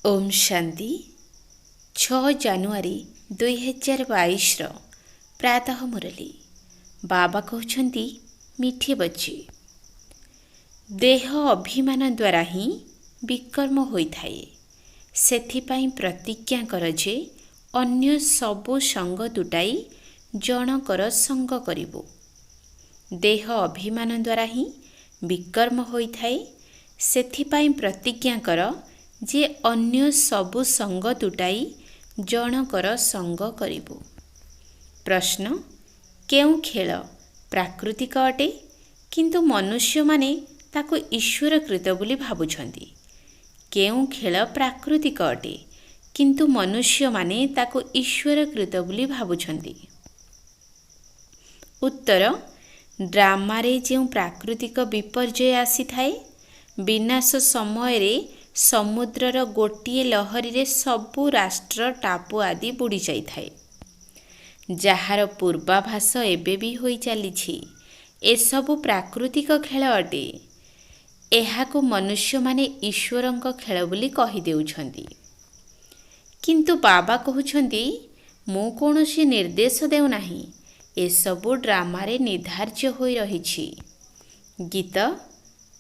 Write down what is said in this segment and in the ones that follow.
ओम शांति 6 ଜାନୁଆରୀ 2022 प्रातः मुरली बाबा कहते मिठी बच्ची देह अभिमान द्वारा ही विकर्म होइथाए। सेथिपाई प्रतिज्ञा कर जे अन्य सबु संग तुटाई जनकर संग करिबो। देह अभिमान द्वारा ही विकर्म होइथाए। सेथिपाई प्रतिज्ञा कर जे अन्य सबु संग तुटाई जनकर संग करिबो। प्रश्न केउ खेल प्राकृतिक अटे किंतु मनुष्य माने ताको ईश्वरकृत बोली भाबुछंती। केउ खेल प्राकृतिक अटे किंतु मनुष्य माने ताको ईश्वरकृत बोली भाबुछंती। उत्तर ड्रामा रे जेउ प्राकृतिक विपर्यय आसी थाए विनाश समय रे समुद्रर गोटिए लहरी रे सबु राष्ट्र टापू आदि बुड़ी जाई थाए। जहार पूर्वाभास एबे भी होई चलीछि। ए सबु प्राकृतिक खेल अटे। एहाको मनुष्य माने ईश्वरंक खेल बोली कहि देउछंती। किंतु बाबा कहउछंती मु कोनोसी निर्देश देउ नाही। ए सबु ड्रामा रे निर्धार्य होई रहिछि। गीत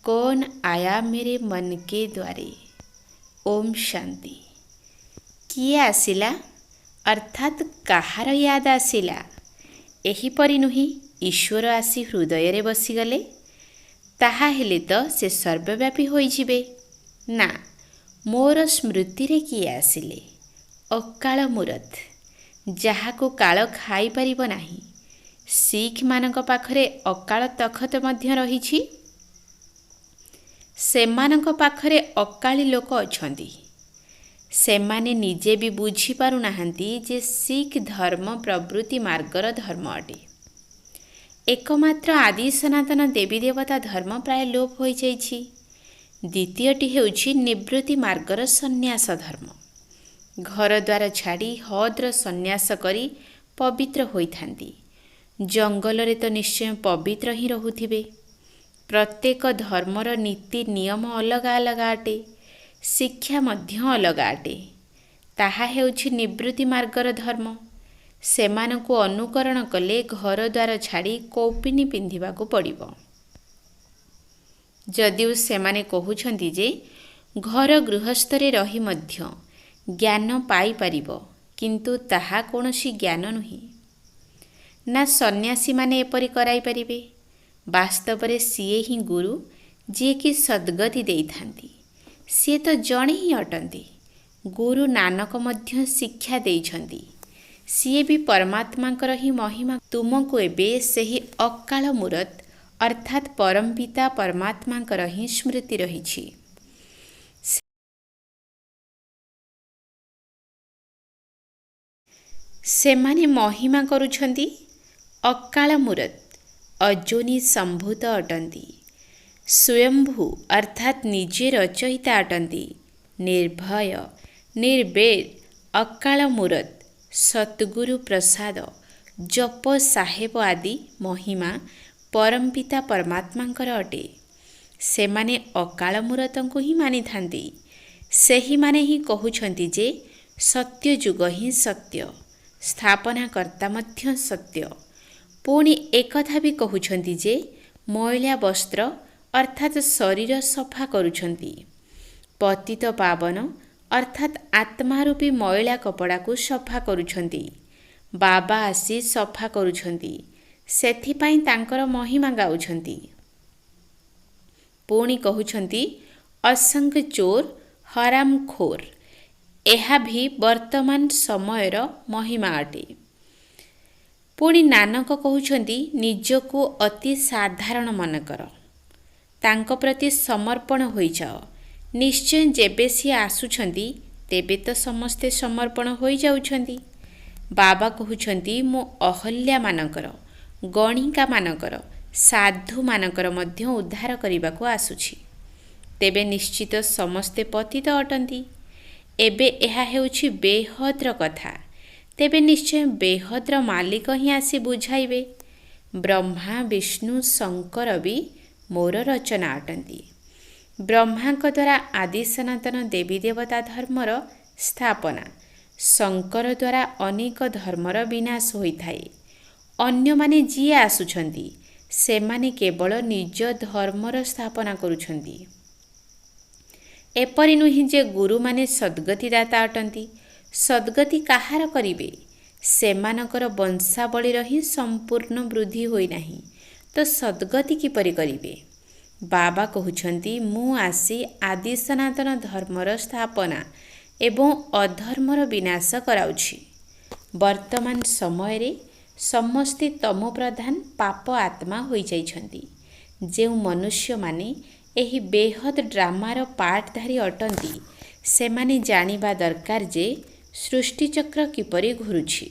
कौन आया मेरे मन के द्वारे। ओम शांति। किए आसिला अर्थात कहार याद आसिला। एहीपरि नुही ईश्वर आसी हृदय रे बसीगले ताहा हेले तो से सर्वव्यापी होई जिबे ना। मोर स्मृति रे किए आसिले अकाल मूरत जहाको काल खाई परिबो नाही। सिख मानक पाखरे अकाल तखत मध्य रहिछि। सेमानक पाखरे अकाली लोक अछंती। सेमाने निजे भी बुझी पारु नाहंती जे सिख धर्म प्रवृत्ति मार्गर धर्म अटे। एकमात्र आदि सनातन देवी देवता धर्म प्राय लोप होई जाइछि। द्वितीयटी हेउछि निवृत्ति मार्गर सन्यास धर्म। घर द्वार छाड़ी हद्र सन्यास करी पवित्र होइथांती। जंगल रे तो निश्चय पवित्र ही रहुथिबे। प्रत्येक धर्मर नीति नियम अलगा अलगा अटे। शिक्षा मध्य अलगा अटे। ताहा हेउछि निवृत्ति मार्गर धर्म। सेमानकु अनुकरण कले घर द्वार छाड़ी कौपिनी पिंधिबाकु पड़िबो। जदिउ सेमाने कहुछंती जे घर गृहस्थरे रही मध्य ज्ञान पाई परिबो किंतु ताहा कोनोसी ज्ञान नुही। ना सन्यासी माने एपरि कराई परिबे। वास्तव रे सीए ही गुरु जे कि सद्गति देइथांती। सी तो जणे ही अटंती। गुरु नानक मध्य शिक्षा देइछंती। सी भी परमात्मांकर ही महिमा तुमको एबे सेही अकाल मूरत अर्थात परमपिता परमात्मांकर ही स्मृति रहिछि। सेमाने महिमा करुछंती अकाल मूरत अजोनी संभूत अटंती। स्वयंभू अर्थात निजे रचयिता अटंती। निर्भय निर्वेद अकाल मूरत सतगुरु प्रसाद जप साहेब आदि महिमा परमपिता परमात्मांकर अटे। सेमाने अकाल मूरतंकु ही मानि थांती। सेही माने ही कहुछंती जे सत्य जुग ही सत्य स्थापना कर्ता मध्य सत्य। पुणी एकथा भी कहुछंती जे मैला वस्त्र अर्थात शरीर सफा करुछंती। पतित पावन अर्थात आत्मारूपी मैला कपड़ा को सफा करुछंती। बाबा आसी सफा करुछंती। सेथिपाई तांकर महिमा गाउछंती। पुणी कहुछंती असंग चोर हराम खोर। एहा भी वर्तमान समयर महिमा अटे। पुणी नानक कहउछंती निजको अति साधारण मनकर तांको प्रति समर्पण होई जाओ। निश्चय जेबे सी आसुछंती तेबे तो समस्ते समर्पण होई जाउछंती। बाबा कहउछंती मो अहल्या मानकर गणिका मानकर साधु मानकर मध्य उद्धार करिबाको आसुछि। तेबे निश्चित समस्ते पतित अटंती। एबे एहा हेउछि बेहद्र कथा। तेबे निश्चय बेहद्र मालिक ही आसी बुझाइबे। ब्रह्मा विष्णु शंकर भी मोर रचना अटंती। ବ୍ରହ୍ମାଙ୍କ ଦ୍ୱାରା ଆଦି ସନାତନ ଦେବୀ ଦେବତା ଧର୍ମର ସ୍ଥାପନା, ଶଙ୍କର ଦ୍ୱାରା ଅନେକ ଧର୍ମର ବିନାଶ ହୋଇଥାଏ। ଅନ୍ୟମାନେ ଯିଏ ଆସୁଛନ୍ତି ସେମାନେ କେବଳ ନିଜ ଧର୍ମର ସ୍ଥାପନା କରୁଛନ୍ତି। ଏପରି ନୁହେଁ ଯେ ଗୁରୁମାନେ ସଦ୍ଗତିଦାତା ଅଟନ୍ତି। ସଦ୍ଗତି କାହାର କରିବେ? ସେମାନଙ୍କର ବଂଶାବଳୀର ହିଁ ସମ୍ପୂର୍ଣ୍ଣ ବୃଦ୍ଧି ହୋଇନାହିଁ ତ ସଦ୍ଗତି କିପରି କରିବେ? ବାବା କହୁଛନ୍ତି, ମୁଁ ଆସି ଆଦି ସନାତନ ଧର୍ମର ସ୍ଥାପନା ଏବଂ ଅଧର୍ମର ବିନାଶ କରାଉଛି। ବର୍ତ୍ତମାନ ସମୟରେ ସମସ୍ତେ ତମୋ ପ୍ରଧାନ ପାପ ଆତ୍ମା ହୋଇଯାଇଛନ୍ତି। ଯେଉଁ ମନୁଷ୍ୟମାନେ ଏହି ବେହଦ ଡ୍ରାମାର ପାର୍ଟଧାରୀ ଅଟନ୍ତି ସେମାନେ ଜାଣିବା ଦରକାର ଯେ ସୃଷ୍ଟିଚକ୍ର କିପରି ଘୁରୁଛି।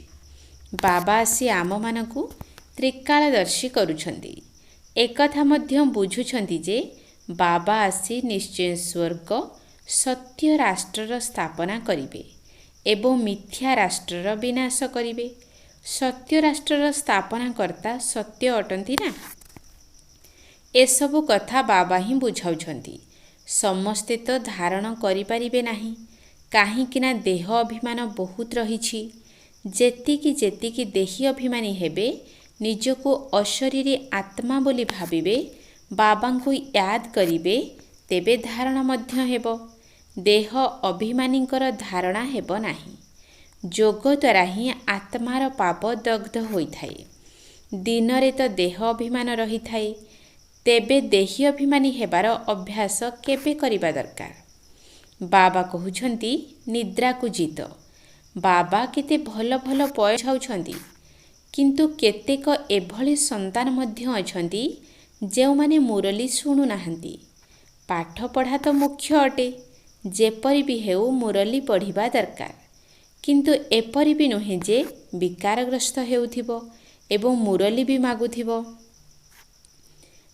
ବାବା ଆସି ଆମମାନଙ୍କୁ ତ୍ରିକାଳଦର୍ଶୀ କରୁଛନ୍ତି। ଏକଥା ମଧ୍ୟ ବୁଝୁଛନ୍ତି ଯେ ବାବା ଆସି ନିଶ୍ଚୟ ସ୍ୱର୍ଗ ସତ୍ୟ ରାଷ୍ଟ୍ରର ସ୍ଥାପନା କରିବେ ଏବଂ ମିଥ୍ୟା ରାଷ୍ଟ୍ରର ବିନାଶ କରିବେ। ସତ୍ୟ ରାଷ୍ଟ୍ରର ସ୍ଥାପନାକର୍ତ୍ତା ସତ୍ୟ ଅଟନ୍ତି ନା। ଏସବୁ କଥା ବାବା ହିଁ ବୁଝାଉଛନ୍ତି। ସମସ୍ତେ ତ ଧାରଣ କରିପାରିବେ ନାହିଁ, କାହିଁକିନା ଦେହ ଅଭିମାନ ବହୁତ ରହିଛି। ଯେତିକି ଯେତିକି ଦେହୀ ଅଭିମାନୀ ହେବେ, ନିଜକୁ ଅଶରୀରୀ ଆତ୍ମା ବୋଲି ଭାବିବେ, ବାବାଙ୍କୁ ୟାଦ କରିବେ, ତେବେ ଧାରଣା ମଧ୍ୟ ହେବ। ଦେହ ଅଭିମାନୀଙ୍କର ଧାରଣା ହେବ ନାହିଁ। ଯୋଗ ଦ୍ୱାରା ହିଁ ଆତ୍ମାର ପାପ ଦଗ୍ଧ ହୋଇଥାଏ। ଦିନରେ ତ ଦେହ ଅଭିମାନ ରହିଥାଏ, ତେବେ ଦେହୀ ଅଭିମାନୀ ହେବାର ଅଭ୍ୟାସ କେବେ କରିବା ଦରକାର? ବାବା କହୁଛନ୍ତି ନିଦ୍ରାକୁ ଜିତ। ବାବା କେତେ ଭଲ ଭଲ ପଢ଼ାଉଛନ୍ତି, କିନ୍ତୁ କେତେକ ଏଭଳି ସନ୍ତାନ ମଧ୍ୟ ଅଛନ୍ତି ଯେଉଁମାନେ ମୁରଲି ଶୁଣୁନାହାନ୍ତି। ପାଠପଢ଼ା ତ ମୁଖ୍ୟ ଅଟେ, ଯେପରି ବି ହେଉ ମୁରଲି ପଢ଼ିବା ଦରକାର। କିନ୍ତୁ ଏପରି ବି ନୁହେଁ ଯେ ବିକାରଗ୍ରସ୍ତ ହେଉଥିବ ଏବଂ ମୁରଲି ବି ମାଗୁଥିବ।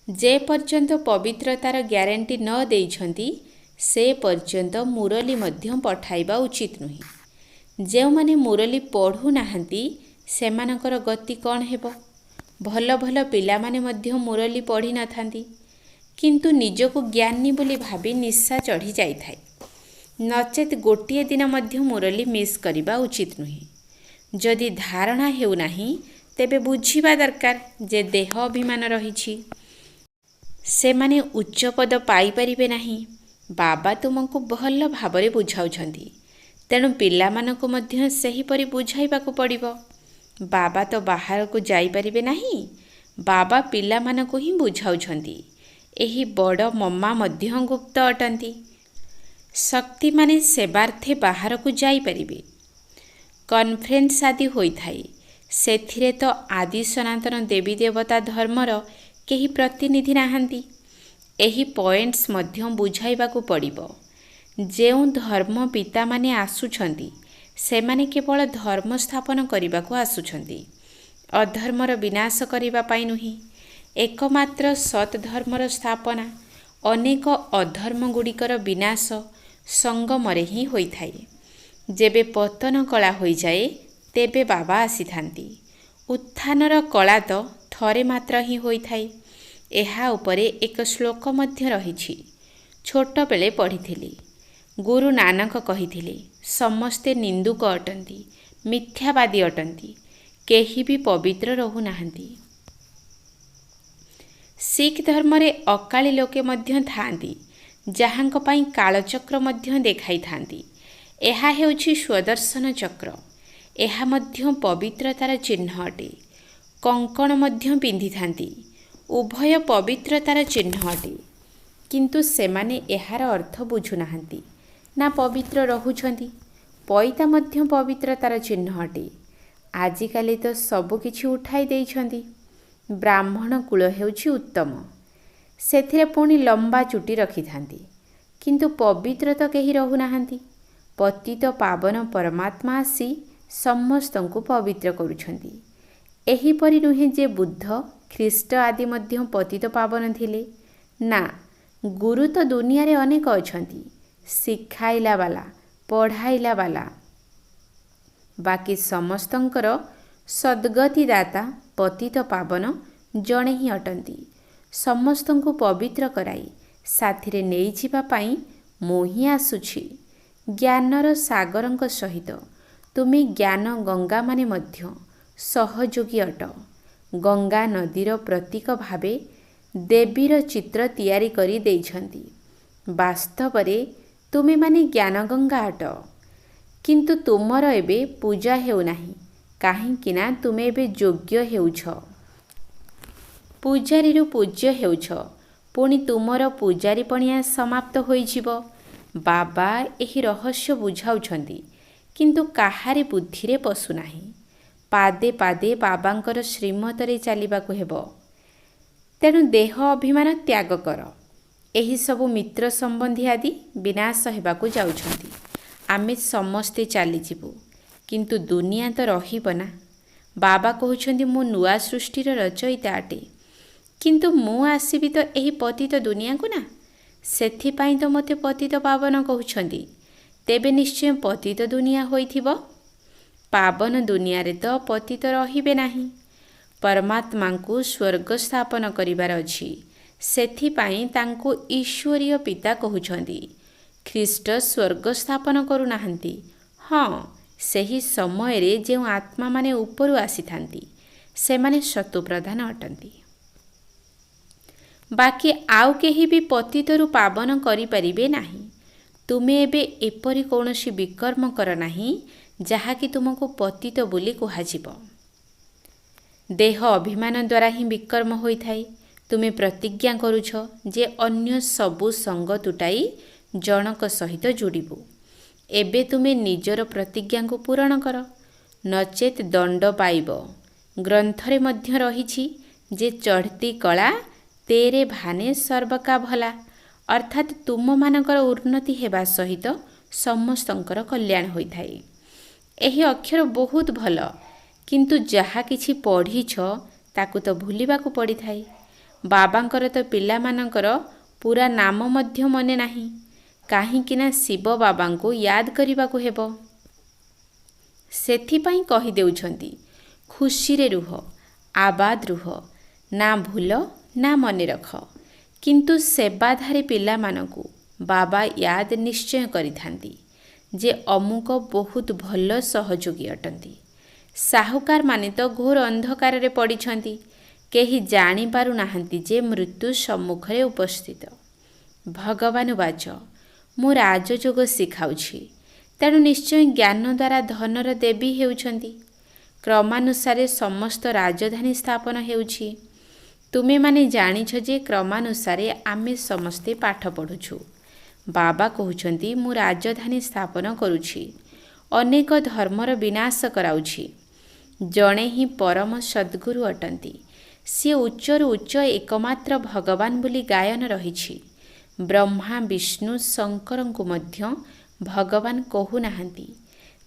ଯେ ପର୍ଯ୍ୟନ୍ତ ପବିତ୍ରତାର ଗ୍ୟାରେଣ୍ଟି ନ ଦେଇଛନ୍ତି ସେ ପର୍ଯ୍ୟନ୍ତ ମୁରଲି ମଧ୍ୟ ପଠାଇବା ଉଚିତ ନୁହେଁ। ଯେଉଁମାନେ ମୁରଲି ପଢ଼ୁନାହାନ୍ତି ସେମାନଙ୍କର ଗତି କ'ଣ ହେବ? ଭଲ ଭଲ ପିଲାମାନେ ମଧ୍ୟ ମୁରଲି ପଢ଼ିନଥାନ୍ତି, କିନ୍ତୁ ନିଜକୁ ଜ୍ଞାନୀ ବୋଲି ଭାବି ନିଶା ଚଢ଼ି ଯାଇଥାଏ। ନଚେତ୍ ଗୋଟିଏ ଦିନ ମଧ୍ୟ ମୁରଲି ମିସ୍ କରିବା ଉଚିତ ନୁହେଁ। ଯଦି ଧାରଣା ହେଉନାହିଁ ତେବେ ବୁଝିବା ଦରକାର ଯେ ଦେହ ଅଭିମାନ ରହିଛି। ସେମାନେ ଉଚ୍ଚ ପଦ ପାଇପାରିବେ ନାହିଁ। ବାବା ତୁମକୁ ଭଲ ଭାବରେ ବୁଝାଉଛନ୍ତି, ତେଣୁ ପିଲାମାନଙ୍କୁ ମଧ୍ୟ ସେହିପରି ବୁଝାଇବାକୁ ପଡ଼ିବ। ବାବା ତ ବାହାରକୁ ଯାଇପାରିବେ ନାହିଁ, ବାବା ପିଲାମାନଙ୍କୁ ହିଁ ବୁଝାଉଛନ୍ତି। ଏହି ବଡ଼ ମମା ମଧ୍ୟ ଗୁପ୍ତ ଅଟନ୍ତି। ଶକ୍ତିମାନେ ସେବାର୍ଥେ ବାହାରକୁ ଯାଇପାରିବେ। କନଫରେନ୍ସ ଆଦି ହୋଇଥାଏ, ସେଥିରେ ତ ଆଦି ସନାତନ ଦେବୀ ଦେବତା ଧର୍ମର କେହି ପ୍ରତିନିଧି ନାହାନ୍ତି। ଏହି ପଏଣ୍ଟସ୍ ମଧ୍ୟ ବୁଝାଇବାକୁ ପଡ଼ିବ। ଯେଉଁ ଧର୍ମ ପିତାମାନେ ଆସୁଛନ୍ତି ସେମାନେ କେବଳ ଧର୍ମ ସ୍ଥାପନ କରିବାକୁ ଆସୁଛନ୍ତି, ଅଧର୍ମର ବିନାଶ କରିବା ପାଇଁ ନୁହେଁ। ଏକମାତ୍ର ସତ୍ ଧର୍ମର ସ୍ଥାପନା, ଅନେକ ଅଧର୍ମ ଗୁଡ଼ିକର ବିନାଶ ସଙ୍ଗମରେ ହିଁ ହୋଇଥାଏ। ଯେବେ ପତନ କଳା ହୋଇଯାଏ ତେବେ ବାବା ଆସିଥାନ୍ତି। ଉତ୍ଥାନର କଳା ତ ଥରେ ମାତ୍ର ହିଁ ହୋଇଥାଏ। ଏହା ଉପରେ ଏକ ଶ୍ଲୋକ ମଧ୍ୟ ରହିଛି, ଛୋଟବେଳେ ପଢ଼ିଥିଲି। ଗୁରୁ ନାନକ କହିଥିଲେ, ସମସ୍ତେ ନିନ୍ଦୁକ ଅଟନ୍ତି, ମିଥ୍ୟାବାଦୀ ଅଟନ୍ତି, କେହି ବି ପବିତ୍ର ରହୁନାହାନ୍ତି। ଶିଖ ଧର୍ମରେ ଅକାଳୀ ଲୋକେ ମଧ୍ୟ ଥାଆନ୍ତି, ଯାହାଙ୍କ ପାଇଁ କାଳଚକ୍ର ମଧ୍ୟ ଦେଖାଇଥାନ୍ତି। ଏହା ହେଉଛି ସ୍ୱଦର୍ଶନ ଚକ୍ର। ଏହା ମଧ୍ୟ ପବିତ୍ରତାର ଚିହ୍ନ ଅଟେ। କଙ୍କଣ ମଧ୍ୟ ପିନ୍ଧିଥାନ୍ତି। ଉଭୟ ପବିତ୍ରତାର ଚିହ୍ନ ଅଟେ, କିନ୍ତୁ ସେମାନେ ଏହାର ଅର୍ଥ ବୁଝୁନାହାନ୍ତି ନା ପବିତ୍ର ରହୁଛନ୍ତି। ପଇତା ମଧ୍ୟ ପବିତ୍ରତାର ଚିହ୍ନ ଅଟେ। ଆଜିକାଲି ତ ସବୁକିଛି ଉଠାଇ ଦେଇଛନ୍ତି। ବ୍ରାହ୍ମଣ କୂଳ ହେଉଛି ଉତ୍ତମ, ସେଥିରେ ପୁଣି ଲମ୍ବା ଚୁଟି ରଖିଥାନ୍ତି, କିନ୍ତୁ ପବିତ୍ର ତ କେହି ରହୁନାହାନ୍ତି। ପତିତ ପାବନ ପରମାତ୍ମା ଆସି ସମସ୍ତଙ୍କୁ ପବିତ୍ର କରୁଛନ୍ତି। ଏହିପରି ନୁହେଁ ଯେ ବୁଦ୍ଧ, ଖ୍ରୀଷ୍ଟ ଆଦି ମଧ୍ୟ ପତିତ ପାବନ ଥିଲେ। ନା, ଗୁରୁ ତ ଦୁନିଆରେ ଅନେକ ଅଛନ୍ତି, ଶିଖାଇଲା ବାଲା, ପଢ଼ାଇଲା ବାଲା। ବାକି ସମସ୍ତଙ୍କର ସଦ୍ଗତିଦାତା ପତିତ ପାବନ ଜଣେ ହିଁ ଅଟନ୍ତି। ସମସ୍ତଙ୍କୁ ପବିତ୍ର କରାଇ ସାଥିରେ ନେଇଯିବା ପାଇଁ ମୁଁ ହିଁ ଆସୁଛି। ଜ୍ଞାନର ସାଗରଙ୍କ ସହିତ ତୁମେ ଜ୍ଞାନ ଗଙ୍ଗାମାନେ ମଧ୍ୟ ସହଯୋଗୀ ଅଟ। ଗଙ୍ଗା ନଦୀର ପ୍ରତୀକ ଭାବେ ଦେବୀର ଚିତ୍ର ତିଆରି କରି ଦେଇଛନ୍ତି। ବାସ୍ତବରେ ତୁମେମାନେ ଜ୍ଞାନଗଙ୍ଗା ଅଟ। କିନ୍ତୁ ତୁମର ଏବେ ପୂଜା ହେଉନାହିଁ, କାହିଁକି ନା ତୁମେ ଏବେ ଯୋଗ୍ୟ ହେଉଛ। ପୂଜାରୀରୁ ପୂଜ୍ୟ ହେଉଛ। ପୁଣି ତୁମର ପୂଜାରୀ ପଣିଆ ସମାପ୍ତ ହୋଇଯିବ। ବାବା ଏହି ରହସ୍ୟ ବୁଝାଉଛନ୍ତି, କିନ୍ତୁ କାହାରି ବୁଦ୍ଧିରେ ପଶୁନାହିଁ। ପାଦେ ପାଦେ ବାବାଙ୍କର ଶ୍ରୀମତରେ ଚାଲିବାକୁ ହେବ। ତେଣୁ ଦେହ ଅଭିମାନ ତ୍ୟାଗ କର। ଏହିସବୁ ମିତ୍ର ସମ୍ବନ୍ଧୀ ଆଦି ବିନାଶ ହେବାକୁ ଯାଉଛନ୍ତି। ଆମେ ସମସ୍ତେ ଚାଲିଯିବୁ, କିନ୍ତୁ ଦୁନିଆ ତ ରହିବ ନା। ବାବା କହୁଛନ୍ତି ମୁଁ ନୂଆ ସୃଷ୍ଟିର ରଚୟିତା ଅଟେ, କିନ୍ତୁ ମୁଁ ଆସିବି ତ ଏହି ପତିତ ଦୁନିଆକୁ ନା। ସେଥିପାଇଁ ତ ମୋତେ ପତିତ ପାବନ କହୁଛନ୍ତି। ତେବେ ନିଶ୍ଚୟ ପତିତ ଦୁନିଆ ହୋଇଥିବ। ପାବନ ଦୁନିଆରେ ତ ପତିତ ରହିବେ ନାହିଁ। ପରମାତ୍ମାଙ୍କୁ ସ୍ୱର୍ଗ ସ୍ଥାପନ କରିବାର ଅଛି। ସେଥିପାଇଁ ତାଙ୍କୁ ଈଶ୍ୱରୀୟ ପିତା କହୁଛନ୍ତି। ଖ୍ରୀଷ୍ଟ ସ୍ୱର୍ଗ ସ୍ଥାପନ କରୁନାହାନ୍ତି। ହଁ, ସେହି ସମୟରେ ଯେଉଁ ଆତ୍ମାମାନେ ଉପରୁ ଆସିଥାନ୍ତି ସେମାନେ ଶତୁପ୍ରଧାନ ଅଟନ୍ତି। ବାକି ଆଉ କେହି ବି ପତିତରୁ ପାବନ କରିପାରିବେ ନାହିଁ। ତୁମେ ଏବେ ଏପରି କୌଣସି ବିକର୍ମ କର ନାହିଁ ଯାହାକି ତୁମକୁ ପତିତ ବୋଲି କୁହାଯିବ। ଦେହ ଅଭିମାନ ଦ୍ୱାରା ହିଁ ବିକର୍ମ ହୋଇଥାଏ। ତୁମେ ପ୍ରତିଜ୍ଞା କରୁଛ ଯେ ଅନ୍ୟ ସବୁ ସଙ୍ଗ ତୁଟାଇ ଜଣକ ସହିତ ଯୋଡ଼ିବୁ। ଏବେ ତୁମେ ନିଜର ପ୍ରତିଜ୍ଞାକୁ ପୂରଣ କର, ନଚେତ୍ ଦଣ୍ଡ ପାଇବ। ଗ୍ରନ୍ଥରେ ମଧ୍ୟ ରହିଛି ଯେ ଚଢ଼ତି କଳା ତେରେ ଭାନେ ସର୍ବକା ଭଲା, ଅର୍ଥାତ୍ ତୁମମାନଙ୍କର ଉନ୍ନତି ହେବା ସହିତ ସମସ୍ତଙ୍କର କଲ୍ୟାଣ ହୋଇଥାଏ। ଏହି ଅକ୍ଷର ବହୁତ ଭଲ, କିନ୍ତୁ ଯାହା କିଛି ପଢ଼ିଛ ତାକୁ ତ ଭୁଲିବାକୁ ପଡ଼ିଥାଏ। ବାବାଙ୍କର ତ ପିଲାମାନଙ୍କର ପୁରା ନାମ ମଧ୍ୟ ମନେ ନାହିଁ, କାହିଁକି ନା ଶିବ ବାବାଙ୍କୁ ୟାଦ କରିବାକୁ ହେବ। ସେଥିପାଇଁ କହିଦେଉଛନ୍ତି ଖୁସିରେ ରୁହ, ଆବାଦ ରୁହ, ନା ଭୁଲ ନା ମନେ ରଖ। କିନ୍ତୁ ସେବାଧାରୀ ପିଲାମାନଙ୍କୁ ବାବା ୟାଦ ନିଶ୍ଚୟ କରିଥାନ୍ତି ଯେ ଅମୁକ ବହୁତ ଭଲ ସହଯୋଗୀ ଅଟନ୍ତି। ସାହୁକାରମାନେ ତ ଘୋର ଅନ୍ଧକାରରେ ପଡ଼ିଛନ୍ତି। କେହି ଜାଣିପାରୁନାହାନ୍ତି ଯେ ମୃତ୍ୟୁ ସମ୍ମୁଖରେ ଉପସ୍ଥିତ। ଭଗବାନ ବାଚ, ମୁଁ ରାଜଯୋଗ ଶିଖାଉଛି, ତେଣୁ ନିଶ୍ଚୟ ଜ୍ଞାନ ଦ୍ୱାରା ଧନର ଦେବୀ ହେଉଛନ୍ତି। କ୍ରମାନୁସାରେ ସମସ୍ତ ରାଜଧାନୀ ସ୍ଥାପନ ହେଉଛି। ତୁମେମାନେ ଜାଣିଛ ଯେ କ୍ରମାନୁସାରେ ଆମେ ସମସ୍ତେ ପାଠ ପଢ଼ୁଛୁ। ବାବା କହୁଛନ୍ତି ମୁଁ ରାଜଧାନୀ ସ୍ଥାପନ କରୁଛି, ଅନେକ ଧର୍ମର ବିନାଶ କରାଉଛି। ଜଣେ ହିଁ ପରମ ସଦ୍ଗୁରୁ ଅଟନ୍ତି। ସିଏ ଉଚ୍ଚରୁ ଉଚ୍ଚ ଏକମାତ୍ର ଭଗବାନ ବୋଲି ଗାୟନ ରହିଛି। ବ୍ରହ୍ମା ବିଷ୍ଣୁ ଶଙ୍କରଙ୍କୁ ମଧ୍ୟ ଭଗବାନ କହୁନାହାନ୍ତି।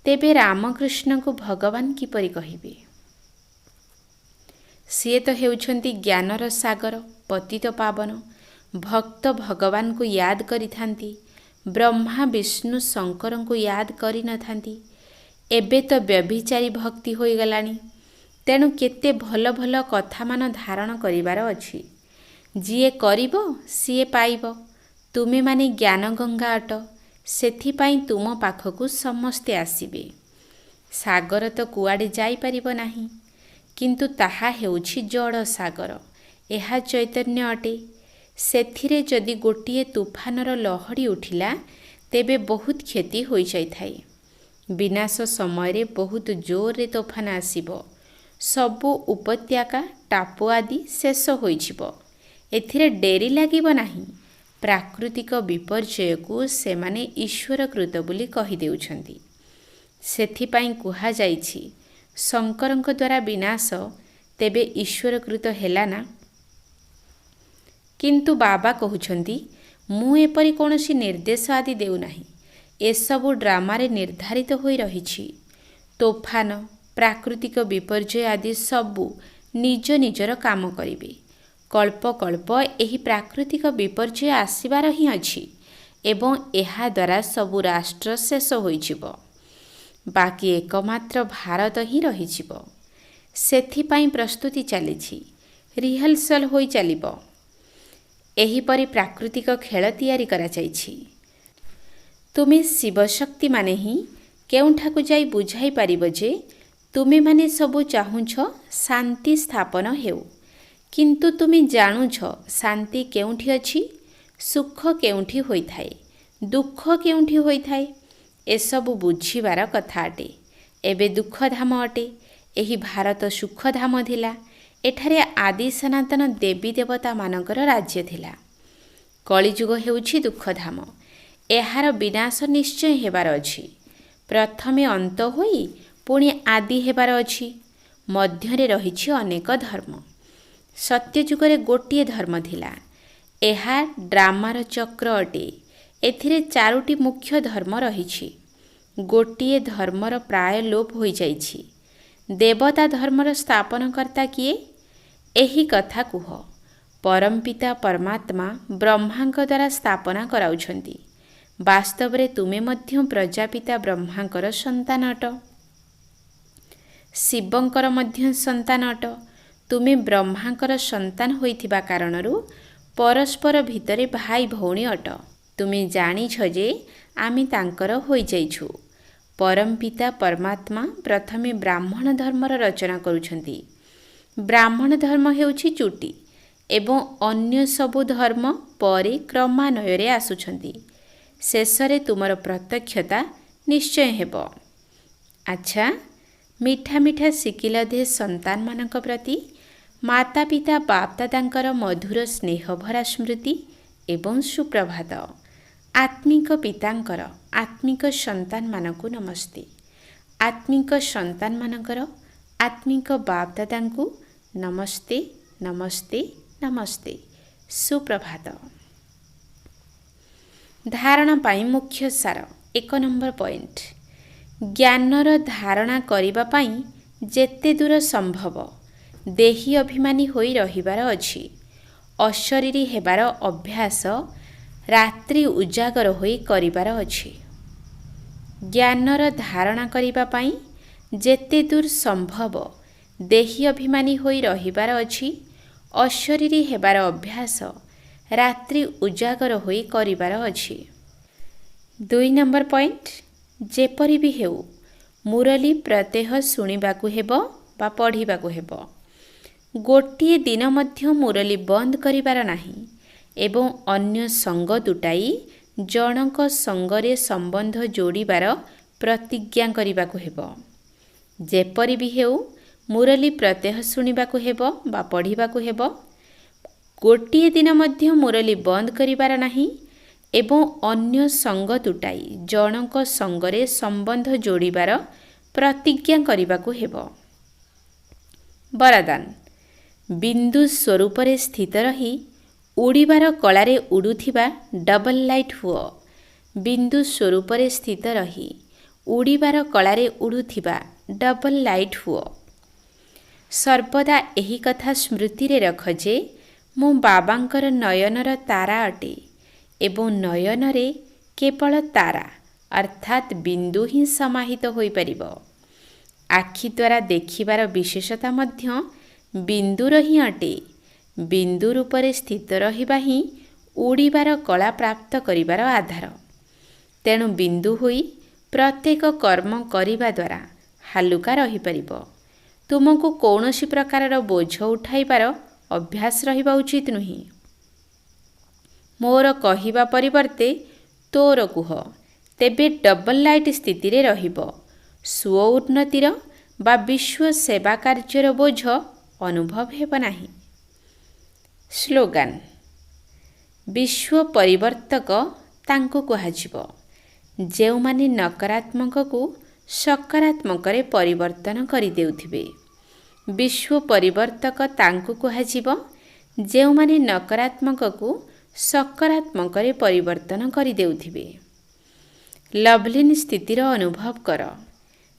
ତେବେ ରାମକୃଷ୍ଣଙ୍କୁ ଭଗବାନ କିପରି କହିବେ? ସିଏ ତ ହେଉଛନ୍ତି ଜ୍ଞାନର ସାଗର, ପତିତ ପାବନ। ଭକ୍ତ ଭଗବାନଙ୍କୁ ୟାଦ କରିଥାନ୍ତି, ବ୍ରହ୍ମା ବିଷ୍ଣୁ ଶଙ୍କରଙ୍କୁ ୟାଦ କରିନଥାନ୍ତି। ଏବେ ତ ବ୍ୟଭିଚାରୀ ଭକ୍ତି ହୋଇଗଲାଣି। ତେଣୁ କେତେ ଭଲ ଭଲ କଥାମାନ ଧାରଣ କରିବାର ଅଛି। ଯିଏ କରିବ ସିଏ ପାଇବ। ତୁମେମାନେ ଜ୍ଞାନଗଙ୍ଗା ଅଟ, ସେଥିପାଇଁ ତୁମ ପାଖକୁ ସମସ୍ତେ ଆସିବେ। ସାଗର ତ କୁଆଡ଼େ ଯାଇପାରିବ ନାହିଁ, କିନ୍ତୁ ତାହା ହେଉଛି ଜଳ ସାଗର। ଏହା ଚୈତନ୍ୟ ଅଟେ। ସେଥିରେ ଯଦି ଗୋଟିଏ ତୁଫାନର ଲହଡ଼ି ଉଠିଲା ତେବେ ବହୁତ କ୍ଷତି ହୋଇଯାଇଥାଏ। ବିନାଶ ସମୟରେ ବହୁତ ଜୋରରେ ତୋଫାନ ଆସିବ। ସବୁ ଉପତ୍ୟକା ଟାପୁ ଆଦି ଶେଷ ହୋଇଯିବ। ଏଥିରେ ଡେରି ଲାଗିବ ନାହିଁ। ପ୍ରାକୃତିକ ବିପର୍ଯ୍ୟୟକୁ ସେମାନେ ଈଶ୍ୱରକୃତ ବୋଲି କହିଦେଉଛନ୍ତି। ସେଥିପାଇଁ କୁହାଯାଇଛି ଶଙ୍କରଙ୍କ ଦ୍ୱାରା ବିନାଶ ତେବେ ଈଶ୍ୱରକୃତ ହେଲା ନା। କିନ୍ତୁ ବାବା କହୁଛନ୍ତି ମୁଁ ଏପରି କୌଣସି ନିର୍ଦ୍ଦେଶ ଆଦି ଦେଉନାହିଁ। ଏସବୁ ଡ୍ରାମାରେ ନିର୍ଦ୍ଧାରିତ ହୋଇ ରହିଛି। ତୋଫାନ, ପ୍ରାକୃତିକ ବିପର୍ଯ୍ୟୟ ଆଦି ସବୁ ନିଜ ନିଜର କାମ କରିବେ। କଳ୍ପ କଳ୍ପ ଏହି ପ୍ରାକୃତିକ ବିପର୍ଯ୍ୟୟ ଆସିବାର ହିଁ ଅଛି ଏବଂ ଏହାଦ୍ୱାରା ସବୁ ରାଷ୍ଟ୍ର ଶେଷ ହୋଇଯିବ। ବାକି ଏକମାତ୍ର ଭାରତ ହିଁ ରହିଯିବ। ସେଥିପାଇଁ ପ୍ରସ୍ତୁତି ଚାଲିଛି, ରିହର୍ସାଲ ହୋଇ ଚାଲିବ। एहीपरि प्राकृतिक खेल तैयारी कराଯାଇଛି। तुमे शिवशक्ति माने ही केउठाकु जाई बुझाई पारिब जे तुमे माने सबु चाहुछ शांति स्थापन हेउ, किंतु तुमे जानुछ शांति केउठी अछि, सुख केउठी होइथाए, दुख केउठी होइथाए, एसबु बुझिबार कथा अटे। एबे दुःखधाम अटे। एही भारत सुखधाम थिला। एठारे आदि सनातन देवी देवता मानकर राज्य थिला। कलिजुग हेउछि दुःखधाम। एहार विनाश निश्चय हेबार अछि। प्रथमे अंत होई पुणी आदि हेबार अछि। मध्यरे रहिछि अनेक धर्म। सत्यजुगरे गोटिए धर्म थिला। एहा ड्रामार चक्र अटे। एथिरे चारोटी मुख्य धर्म रहिछि। गोटिए धर्मर प्राय लोप होई जाइछि। देवता धर्मर स्थापनकर्ता किए? एही कथा कुह। परमपिता परमात्मा ब्रह्मांक द्वारा स्थापना कराउछन्ति। वास्तवरे तुमे मध्य प्रजापिता ब्रह्मांकर संतान अट। शिवंकर मध्य संतान अट। तुमे ब्रह्मांकर संतान होइथिबा कारणरू परस्पर भितरे भाई भौणी अट। तुमे जानिछ जे आमी तांकर होई जाइछु। परमपिता परमात्मा प्रथमे ब्राह्मण धर्मर रचना करुछन्ति। ब्राह्मण धर्म हेउछि चुटी एवं अन्य सबु धर्म परे क्रमान्वୟରେ आसुछन्ति। शेषरे तुमर प्रत्यक्षता निश्चय हेब। अच्छा, मिठा मिठा शिकिल दे संतान मानक प्रति माता पिता बाप दादांकर मधुर स्नेह भरा स्मृति एवं सुप्रभात। आत्मिक पितांकर आत्मिक संतान मानकु नमस्ते। आत्मिक संतान मानकर आत्मिक बाप दादांकु नमस्ते नमस्ते नमस्ते। सुप्रभात। धारणा पाई मुख्य सार। 1 नंबर पॉइंट। ज्ञानर धारणा करिबा पाई जेते दूर संभव देही अभिमानी होई रहिबार अछि। अशरीरी हेबार अभ्यास रात्रि उजागर होई करिबार अछि। ज्ञानर धारणा करिबा पाई जेते दूर संभव देही अभिमानी होई रहिबार अछि। अशरीरी हेबार अभ्यास रात्रि उजागर होई करिबार अछि। 2 नंबर पॉइंट। जेपरि भी हेउ मुरली प्रत्यह शुणिबाकु हेबो बा पढ़िबाकु हेबो। गोटिए दिन मध्य मुरली बंद करिबार नाही एवं अन्य संग तुटाई जनक संगरे संबंध जोड़िबार प्रतिज्ञा करिबाकु हेबो। जेपरि भी हेउ मुरली प्रत्यह शुणिबाकु हेबो बा पढ़िबाकु हेबो। गोटिए दिन मध्य मुरली बंद करिबार नाही एवं अन्य संग तुटाई जनक संगरे संबंध जोड़िबार प्रतिज्ञा करिबाकु हेबो। वरदान। बिंदु स्वरूपरे स्थित रही उड़ीबार कलारे उड़ुथिबा डबल लाइट हुओ। बिंदु स्वरूपरे स्थित रही उड़ीबार कलारे उड़ुथिबा डबल लाइट हुओ। सर्वदा एही कथा स्मृति रे रख जे मो बाबांकर नयनर तारा अटे एवं नयनरे केवल तारा अर्थात बिंदु ही समाहित होई परिबो। आखि द्वारा देखिबार विशेषता मध्य बिंदुर ही अटे। बिंदु रूपरे स्थित रहिबा ही उड़ीबार कला प्राप्त करिबार आधार। तेणु बिंदु होई प्रत्येक कर्म करिबा द्वारा हालुका रही परिबो। तुमको कौनसी प्रकारर बोझ उठाइबार अभ्यास रहिबा उचित नुही। मोर कहिबा परिवर्ते तोर कुह, तेबे डबल लाइट स्थिति रे रहिबो। स्व उन्नतिर बा विश्व सेवा कार्यर बोझ अनुभव हेब नाही। स्लोगान। विश्व परिवर्तक तांको कुहाजिबो जेउमाने नकारात्मक को सकारात्मक रे परिवर्तन करि देउथिबे। विश्व परिवर्तक तांको कुहाजिबो जेउमाने नकारात्मक को सकारात्मक रे परिवर्तन करि देउथिबे। लवलीन स्थितिर अनुभव कर।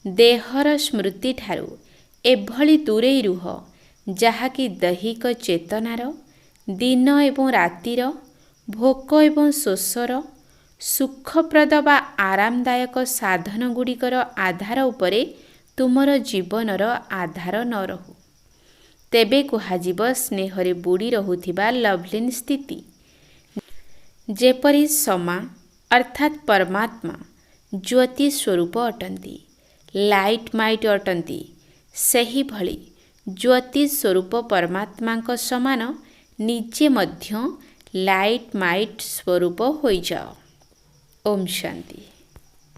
देहर स्मृति ठारू एभली दूरेई रुह जहाँकि दैहिक चेतनार दिन एवं रातिर भोक एवं शोषर सुखप्रद बा आरामदायक साधन गुड़िकर आधार उपरे तुमर जीवनर आधार न रहू। तेबे कुहाजिब स्नेहरे बुड़ी रहुथिबा लवलीन स्थिति जेपरी समा अर्थात परमात्मा ज्योति स्वरूप अटंती, लाइट माइट अटंती, सही भली ज्योति स्वरूप परमात्मा समान निजे मध्य लाइट माइट स्वरूप हो जाओ। ओम शांति।